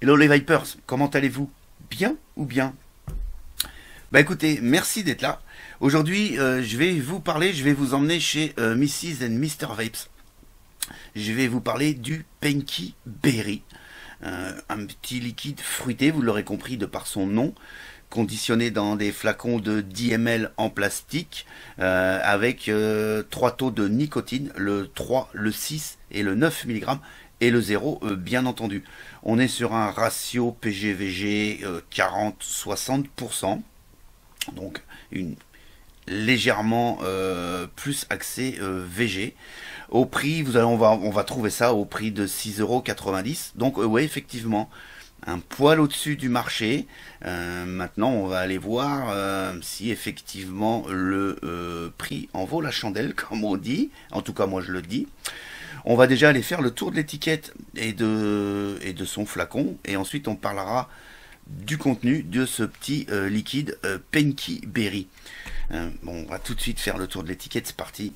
Hello les Vipers, comment allez-vous? Bien ou bien? Bah écoutez, merci d'être là. Aujourd'hui, je vais vous parler, je vais vous emmener chez Mrs. and Mr. Vapes. Je vais vous parler du Pinky Berry. Un petit liquide fruité, vous l'aurez compris de par son nom, conditionné dans des flacons de 10 ml en plastique, avec 3 taux de nicotine, le 3, le 6 et le 9 mg. Et le 0, bien entendu. On est sur un ratio PG-VG 40-60%. Donc une légèrement plus axé VG. Au prix, on va trouver ça au prix de 6,90 €. Donc ouais, effectivement, un poil au-dessus du marché. Maintenant, on va aller voir si effectivement le prix en vaut la chandelle, comme on dit. En tout cas, moi je le dis. On va déjà aller faire le tour de l'étiquette et de son flacon. Et ensuite, on parlera du contenu de ce petit liquide Pinky Berry. Bon, on va tout de suite faire le tour de l'étiquette. C'est parti.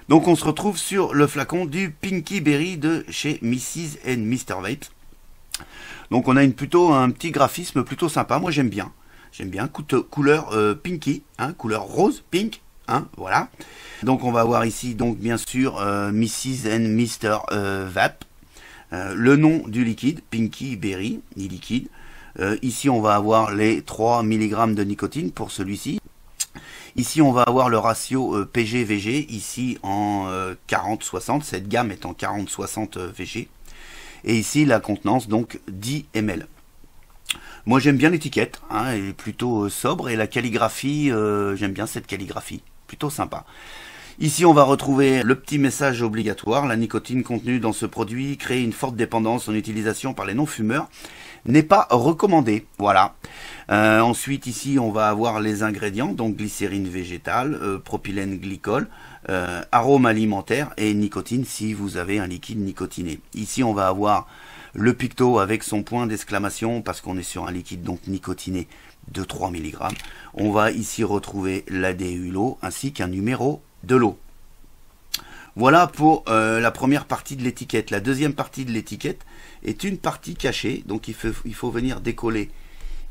Donc, on se retrouve sur le flacon du Pinky Berry de chez Mrs. and Mr. Vapes. Donc, on a un petit graphisme plutôt sympa. Moi, j'aime bien. J'aime bien, couleur pinky, hein, couleur rose, pink, hein, voilà. Donc on va avoir ici, donc bien sûr, Mrs. and Mr. Vape. Le nom du liquide, Pinky Berry, liquide. Ici on va avoir les 3 mg de nicotine pour celui-ci. Ici on va avoir le ratio PG-VG, ici en 40-60, cette gamme est en 40-60 VG. Et ici la contenance, donc 10 ml. Moi j'aime bien l'étiquette, hein, elle est plutôt sobre et la calligraphie, j'aime bien cette calligraphie, plutôt sympa. Ici on va retrouver le petit message obligatoire, la nicotine contenue dans ce produit crée une forte dépendance en utilisation par les non-fumeurs, n'est pas recommandée, voilà. Ensuite ici on va avoir les ingrédients, donc glycérine végétale, propylène glycol, arôme alimentaire et nicotine si vous avez un liquide nicotiné. Ici on va avoir le picto avec son point d'exclamation parce qu'on est sur un liquide donc nicotiné de 3 mg. On va ici retrouver l'ADU ainsi qu'un numéro de lot. Voilà pour la première partie de l'étiquette. La deuxième partie de l'étiquette est une partie cachée. Donc il faut venir décoller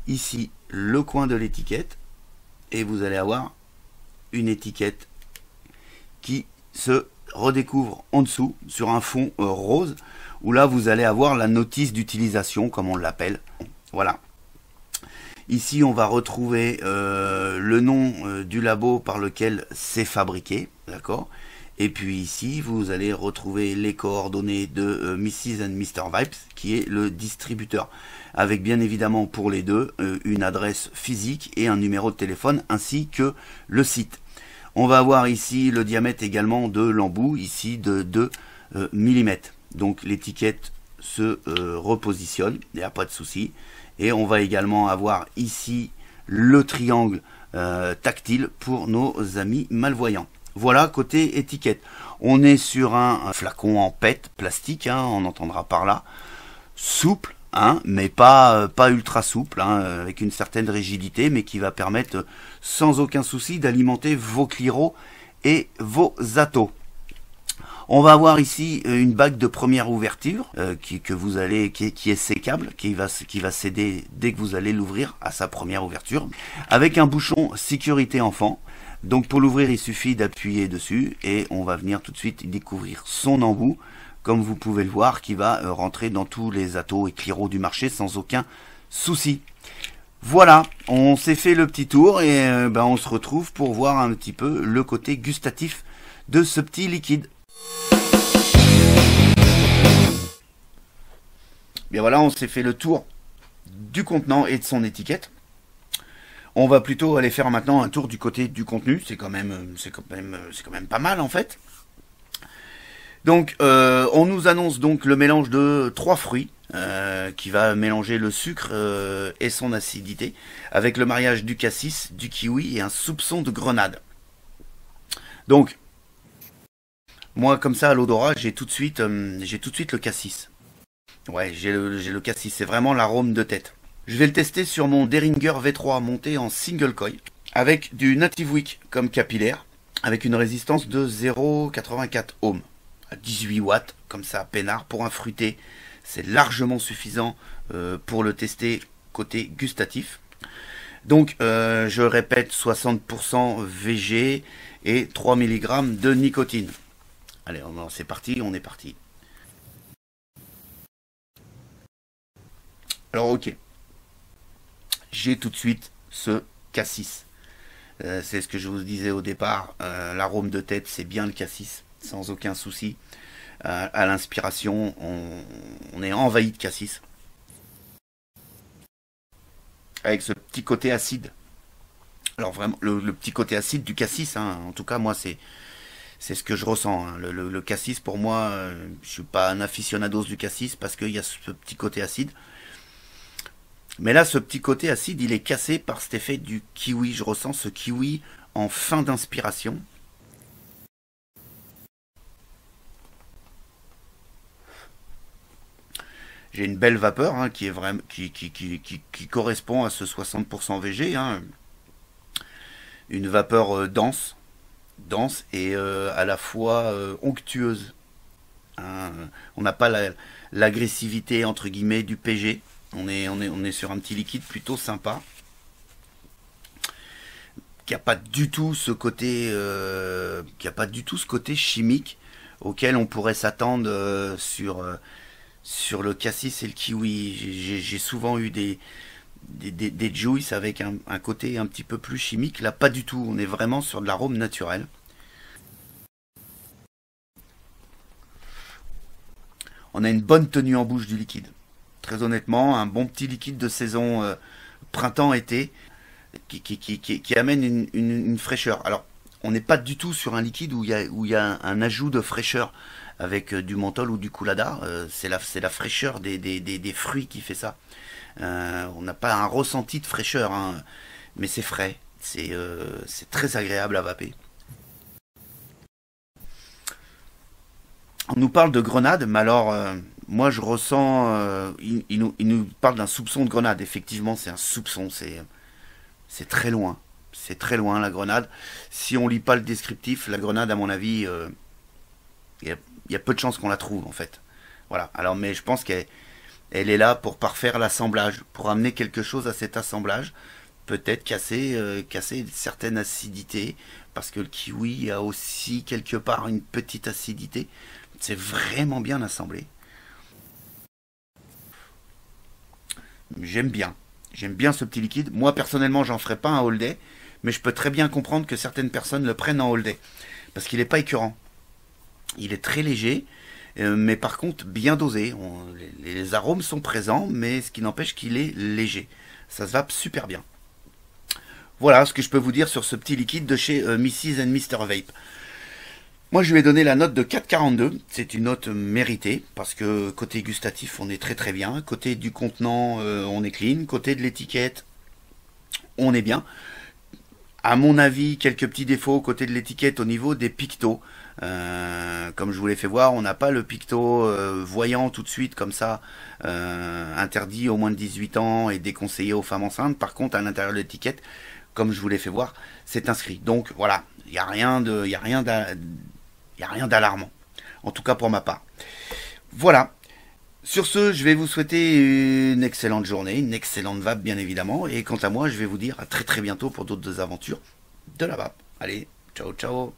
ici le coin de l'étiquette et vous allez avoir une étiquette qui se redécouvre en dessous sur un fond rose, où là vous allez avoir la notice d'utilisation comme on l'appelle. Voilà. Ici on va retrouver le nom du labo par lequel c'est fabriqué, d'accord. Et puis ici vous allez retrouver les coordonnées de Mrs. and Mr. Vapes qui est le distributeur, avec bien évidemment pour les deux une adresse physique et un numéro de téléphone ainsi que le site. On va avoir ici le diamètre également de l'embout, ici de 2 mm. Donc l'étiquette se repositionne, il n'y a pas de souci. Et on va également avoir ici le triangle tactile pour nos amis malvoyants. Voilà côté étiquette. On est sur un flacon en PET plastique, hein, on entendra par là, souple, hein, mais pas ultra souple, hein, avec une certaine rigidité, mais qui va permettre sans aucun souci d'alimenter vos cliros et vos atos. On va avoir ici une bague de première ouverture qui est sécable, qui va céder dès que vous allez l'ouvrir à sa première ouverture, avec un bouchon sécurité enfant. Donc pour l'ouvrir, il suffit d'appuyer dessus et on va venir tout de suite découvrir son embout, comme vous pouvez le voir, qui va rentrer dans tous les atos et cliros du marché sans aucun souci. Voilà, on s'est fait le petit tour et on se retrouve pour voir un petit peu le côté gustatif de ce petit liquide. Bien voilà, on s'est fait le tour du contenant et de son étiquette. On va plutôt aller faire maintenant un tour du côté du contenu. C'est quand même pas mal en fait. Donc, on nous annonce donc le mélange de 3 fruits qui va mélanger le sucre et son acidité avec le mariage du cassis, du kiwi et un soupçon de grenade. Donc, moi comme ça à l'odorat, j'ai tout de suite le cassis. Ouais, j'ai le cassis. C'est vraiment l'arôme de tête. Je vais le tester sur mon Derringer V3 monté en single coil avec du Native Wick comme capillaire. avec une résistance de 0,84 ohms à 18 watts, comme ça, peinard pour un fruité. C'est largement suffisant pour le tester côté gustatif. Donc, je répète, 60% VG et 3 mg de nicotine. Allez, c'est parti, on est parti. Alors, ok. J'ai tout de suite ce cassis. C'est ce que je vous disais au départ. L'arôme de tête, c'est bien le cassis, sans aucun souci. À l'inspiration, on est envahi de cassis. Avec ce petit côté acide. Alors vraiment, le petit côté acide du cassis, hein, en tout cas, moi, c'est ce que je ressens. Hein. Le cassis, pour moi, je suis pas un aficionados du cassis parce qu'il y a ce petit côté acide. Mais là, ce petit côté acide, il est cassé par cet effet du kiwi. Je ressens ce kiwi en fin d'inspiration. J'ai une belle vapeur hein, qui est vraiment qui correspond à ce 60% VG. Hein. Une vapeur dense et à la fois onctueuse. Hein. On n'a pas l'agressivité entre guillemets du PG. On est sur un petit liquide plutôt sympa. Qui n'a pas du tout ce côté chimique auquel on pourrait s'attendre sur le cassis et le kiwi. J'ai souvent eu des juice avec un côté un petit peu plus chimique. Là, pas du tout. On est vraiment sur de l'arôme naturel. On a une bonne tenue en bouche du liquide. Très honnêtement, un bon petit liquide de saison printemps-été qui amène une fraîcheur. Alors, on n'est pas du tout sur un liquide où il y a un ajout de fraîcheur avec du menthol ou du coulada. C'est la fraîcheur des fruits qui fait ça. On n'a pas un ressenti de fraîcheur, hein, mais c'est frais. C'est très agréable à vaper. On nous parle de grenade, mais alors moi je ressens, il nous parle d'un soupçon de grenade. Effectivement, c'est un soupçon, c'est très loin. C'est très loin la grenade. Si on lit pas le descriptif, la grenade, à mon avis, il y a peu de chances qu'on la trouve en fait. Voilà. Alors, mais je pense qu'elle est là pour parfaire l'assemblage, pour amener quelque chose à cet assemblage. Peut-être casser certaines acidités, parce que le kiwi a aussi quelque part une petite acidité. C'est vraiment bien assemblé. J'aime bien. J'aime bien ce petit liquide. Moi, personnellement, j'en ferai pas un all day, mais je peux très bien comprendre que certaines personnes le prennent en all day. Parce qu'il n'est pas écœurant. Il est très léger, mais par contre bien dosé. Les arômes sont présents, mais ce qui n'empêche qu'il est léger. Ça se vape super bien. Voilà ce que je peux vous dire sur ce petit liquide de chez Mrs. Mr. Vape. Moi, je lui ai donné la note de 4,42. C'est une note méritée, parce que côté gustatif, on est très très bien. Côté du contenant, on est clean. Côté de l'étiquette, on est bien. À mon avis, quelques petits défauts côté de l'étiquette au niveau des pictos. Comme je vous l'ai fait voir, on n'a pas le picto voyant tout de suite comme ça, interdit aux moins de 18 ans et déconseillé aux femmes enceintes. Par contre, à l'intérieur de l'étiquette, comme je vous l'ai fait voir, c'est inscrit. Donc voilà, il n'y a rien d'alarmant. En tout cas pour ma part. Voilà. Sur ce, je vais vous souhaiter une excellente journée, une excellente vape bien évidemment. Et quant à moi, je vais vous dire à très très bientôt pour d'autres aventures de la vape. Allez, ciao ciao.